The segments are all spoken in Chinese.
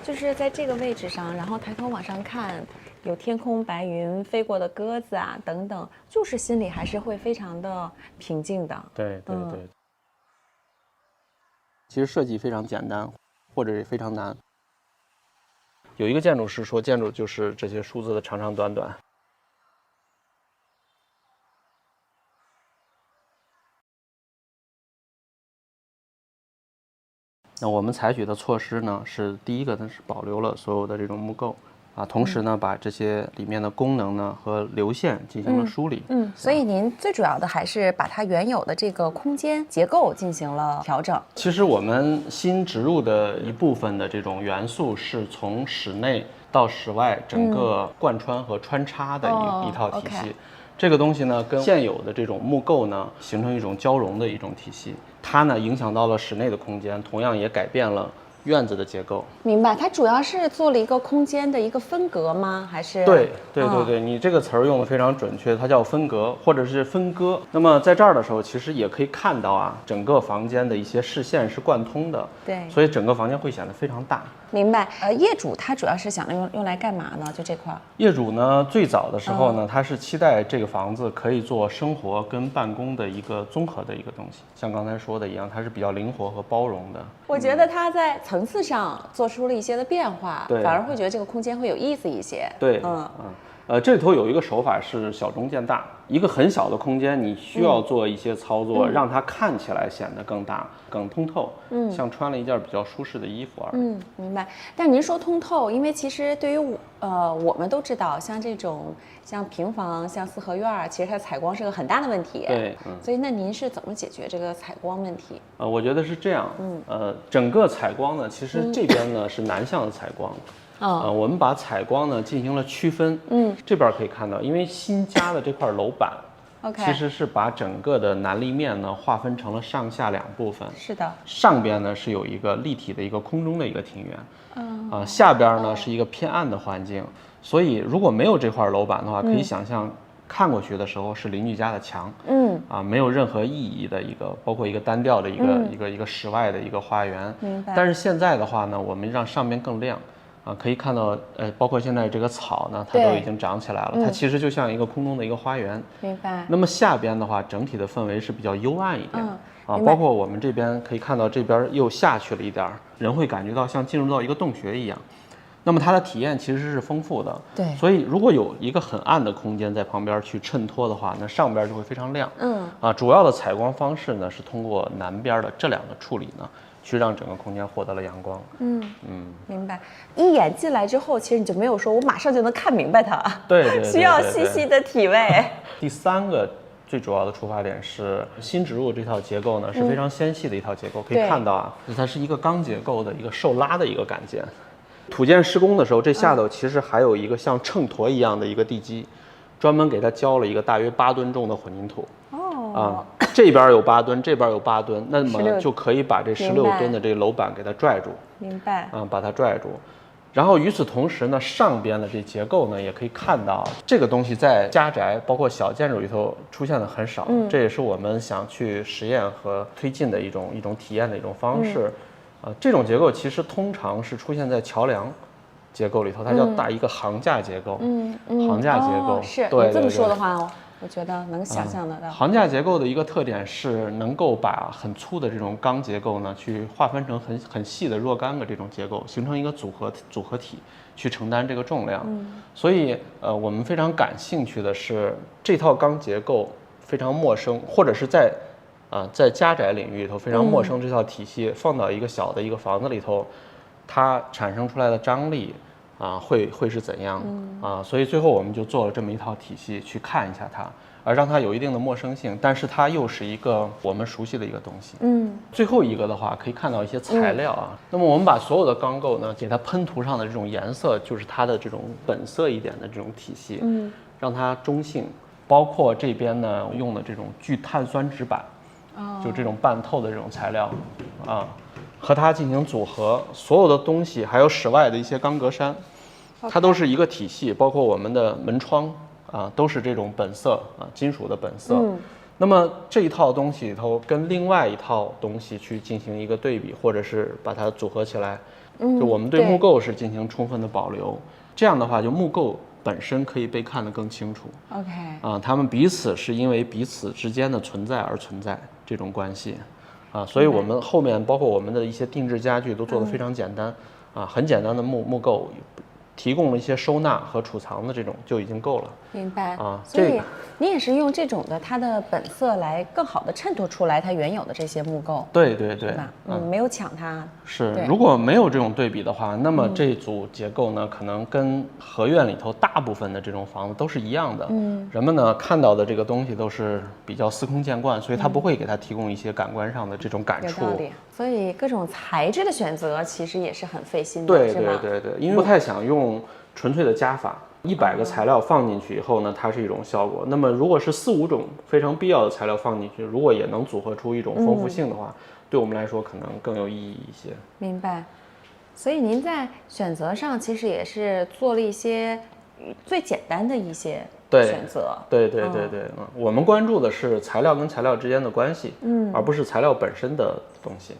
就是在这个位置上，然后抬头往上看，有天空、白云、飞过的鸽子啊等等，就是心里还是会非常的平静的。对对对。其实设计非常简单，或者也非常难。有一个建筑师说，建筑就是这些数字的长长短短。那我们采取的措施呢，是第一个呢是保留了所有的这种木构啊，同时呢把这些里面的功能呢和流线进行了梳理。所以您最主要的还是把它原有的这个空间结构进行了调整。其实我们新植入的一部分的这种元素是从室内到室外整个贯穿和穿插的一套体系。这个东西呢，跟现有的这种木构呢，形成一种交融的一种体系。它呢，影响到了室内的空间，同样也改变了院子的结构。明白，它主要是做了一个空间的一个分隔吗？还是？对，你这个词儿用的非常准确，它叫分隔或者是分割。那么在这儿的时候，其实也可以看到啊，整个房间的一些视线是贯通的。对，所以整个房间会显得非常大。明白。业主他主要是想用来干嘛呢？就这块。业主呢，最早的时候呢，他是期待这个房子可以做生活跟办公的一个综合的一个东西。像刚才说的一样，它是比较灵活和包容的。我觉得它在层次上做出了一些的变化，反而会觉得这个空间会有意思一些。对，这里头有一个手法是小中见大，一个很小的空间，你需要做一些操作，让它看起来显得更大、更通透，像穿了一件比较舒适的衣服而已。明白。但您说通透，因为其实对于我们都知道，像这种像平房、像四合院，其实它采光是个很大的问题。对，所以那您是怎么解决这个采光问题？我觉得是这样，整个采光呢，其实这边呢是南向的采光。我们把采光呢进行了区分。这边可以看到，因为新加的这块楼板，其实是把整个的南立面呢划分成了上下两部分。是的，上边呢是有一个立体的一个空中的一个庭园，下边呢是一个偏暗的环境。所以如果没有这块楼板的话，可以想象看过去的时候是邻居家的墙，没有任何意义的一个，包括一个单调的一个室外的一个花园。明白。但是现在的话呢，我们让上面更亮。可以看到，包括现在这个草呢，它都已经长起来了，它其实就像一个空中的一个花园。明白。那么下边的话，整体的氛围是比较幽暗一点。包括我们这边可以看到，这边又下去了一点，人会感觉到像进入到一个洞穴一样。那么它的体验其实是丰富的。对。所以如果有一个很暗的空间在旁边去衬托的话，那上边就会非常亮。主要的采光方式呢，是通过南边的这两个处理呢，去让整个空间获得了阳光。明白。一眼进来之后，其实你就没有说我马上就能看明白它。对，需要细细的体味。第三个最主要的出发点是新植入这套结构呢是非常纤细的一套结构，可以看到啊，它是一个钢结构的一个受拉的一个杆件。土建施工的时候，这下头其实还有一个像秤砣一样的一个地基，专门给它浇了一个大约8吨重的混凝土。这边有8吨，这边有8吨，那么就可以把这16吨的这个楼板给它拽住。明白。把它拽住。然后与此同时呢，上边的这结构呢，也可以看到这个东西在家宅包括小建筑里头出现的很少。这也是我们想去实验和推进的一种体验的一种方式。这种结构其实通常是出现在桥梁结构里头，它叫一个桁架结构。桁架结构。是。你这么说的话，我觉得能想象得到。桁架结构的一个特点是能够把很粗的这种钢结构呢，去划分成很细的若干个这种结构，形成一个组合体，去承担这个重量。所以我们非常感兴趣的是这套钢结构非常陌生，或者是在家宅领域里头非常陌生这套体系放到一个小的一个房子里头，它产生出来的张力会是怎样所以最后我们就做了这么一套体系去看一下它，而让它有一定的陌生性，但是它又是一个我们熟悉的一个东西。最后一个的话可以看到一些材料那么我们把所有的钢构呢给它喷涂上的这种颜色，就是它的这种本色一点的这种体系，让它中性。包括这边呢用的这种聚碳酸纸板，就这种半透的这种材料和它进行组合，所有的东西还有室外的一些钢格栅，它都是一个体系，包括我们的门窗都是这种本色金属的本色。那么这一套东西里头跟另外一套东西去进行一个对比，或者是把它组合起来，就我们对木构是进行充分的保留，这样的话，就木构本身可以被看得更清楚。OK，他们彼此是因为彼此之间的存在而存在这种关系，所以我们后面包括我们的一些定制家具都做得非常简单，很简单的木构，提供了一些收纳和储藏的这种就已经够了。明白所以你也是用这种的它的本色来更好的衬托出来它原有的这些木构。对，吧？没有抢它。是，如果没有这种对比的话，那么这组结构呢，可能跟合院里头大部分的这种房子都是一样的。人们呢看到的这个东西都是比较司空见惯，所以它不会给它提供一些感官上的这种感触。有道理。所以各种材质的选择其实也是很费心的，是吗？对，因为不太想用纯粹的加法。100个材料放进去以后呢，它是一种效果。那么如果是4、5种非常必要的材料放进去，如果也能组合出一种丰富性的话，对我们来说可能更有意义一些。明白。所以您在选择上其实也是做了一些最简单的一些选择。对，我们关注的是材料跟材料之间的关系，而不是材料本身的东西。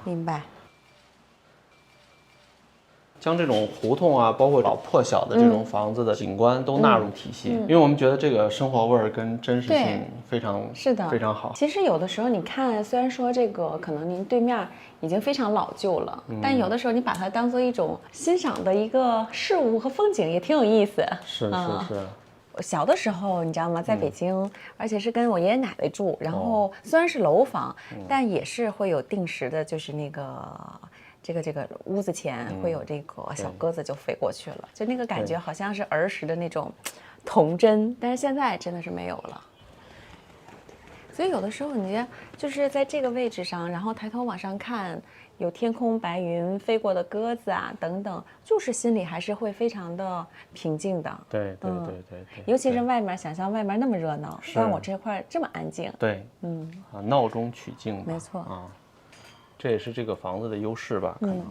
明白。将这种胡同包括老破小的这种房子的景观都纳入体系，因为我们觉得这个生活味儿跟真实性非常好。其实有的时候你看，虽然说这个可能您对面已经非常老旧了，但有的时候你把它当做一种欣赏的一个事物和风景，也挺有意思。是。小的时候你知道吗，在北京，而且是跟我爷爷奶奶住，然后虽然是楼房，但也是会有定时的，就是那个。这个屋子前会有这个小鸽子就飞过去了，就那个感觉好像是儿时的那种童真，但是现在真的是没有了。所以有的时候你就是在这个位置上，然后抬头往上看，有天空白云飞过的鸽子等等，就是心里还是会非常的平静的。对，尤其是外面，想象外面那么热闹，但我这块这么安静。对，闹中取静吧。没错这也是这个房子的优势吧，可能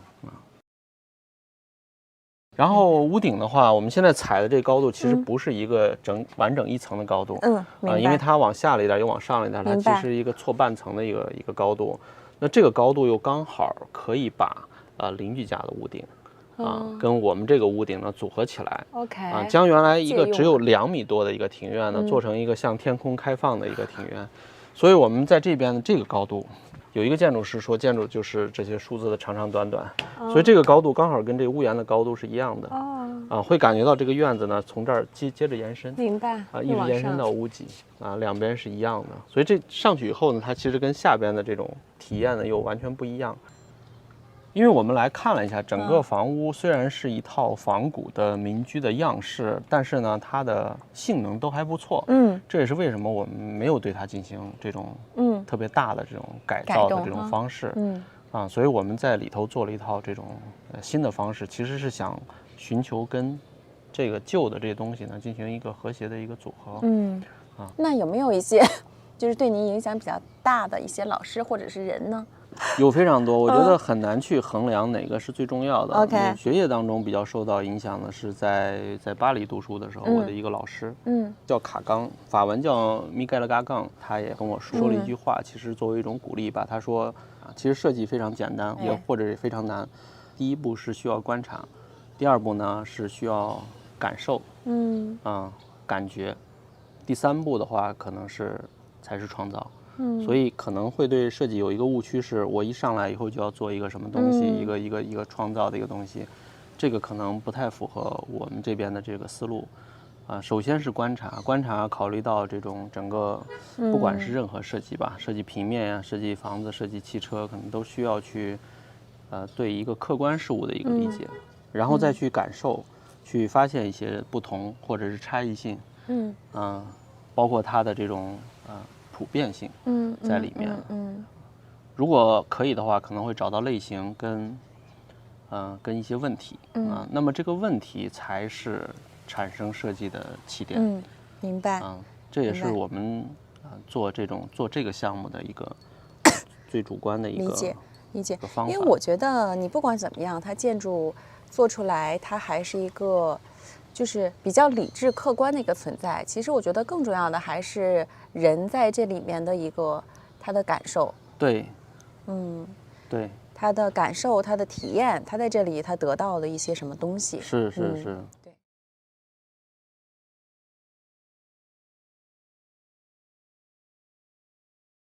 然后屋顶的话，我们现在踩的这个高度其实不是一个完整一层的高度，因为它往下了一点，又往上了一点，它其实是一个错半层的一个高度。那这个高度又刚好可以把邻居家的屋顶跟我们这个屋顶呢组合起来。将原来一个只有2米多的一个庭院呢，做成一个向天空开放的一个庭院。所以我们在这边的这个高度。有一个建筑师说，建筑就是这些数字的长长短短，所以这个高度刚好跟这个屋檐的高度是一样的。会感觉到这个院子呢从这儿接着延伸，明白一直延伸到屋脊两边是一样的。所以这上去以后呢，它其实跟下边的这种体验呢又完全不一样。因为我们来看了一下整个房屋，虽然是一套仿古的民居的样式，但是呢，它的性能都还不错。这也是为什么我们没有对它进行这种特别大的这种改造的这种方式。所以我们在里头做了一套这种新的方式，其实是想寻求跟这个旧的这些东西呢进行一个和谐的一个组合。那有没有一些就是对您影响比较大的一些老师或者是人呢？有非常多，我觉得很难去衡量哪个是最重要的。学业当中比较受到影响的是在巴黎读书的时候，我的一个老师，叫卡冈，法文叫米盖勒嘎冈，他也跟我说了一句话，其实作为一种鼓励吧。他说，其实设计非常简单，也或者也非常难。第一步是需要观察，第二步呢是需要感受，感觉，第三步的话可能才是创造。所以可能会对设计有一个误区，是我一上来以后就要做一个什么东西，一个创造的一个东西，这个可能不太符合我们这边的这个思路。首先是观察，考虑到这种整个，不管是任何设计吧，设计平面设计房子、设计汽车，可能都需要去，对一个客观事物的一个理解，然后再去感受，去发现一些不同或者是差异性，包括它的这种普遍性在里面。如果可以的话，可能会找到类型跟一些问题那么这个问题才是产生设计的起点。明白。这也是我们做这个项目的一个最主观的一个理解方法。因为我觉得你不管怎么样，它建筑做出来，它还是一个就是比较理智客观的一个存在。其实我觉得更重要的还是人在这里面的一个他的感受。对，对，他的感受、他的体验，他在这里他得到了一些什么东西。是是是，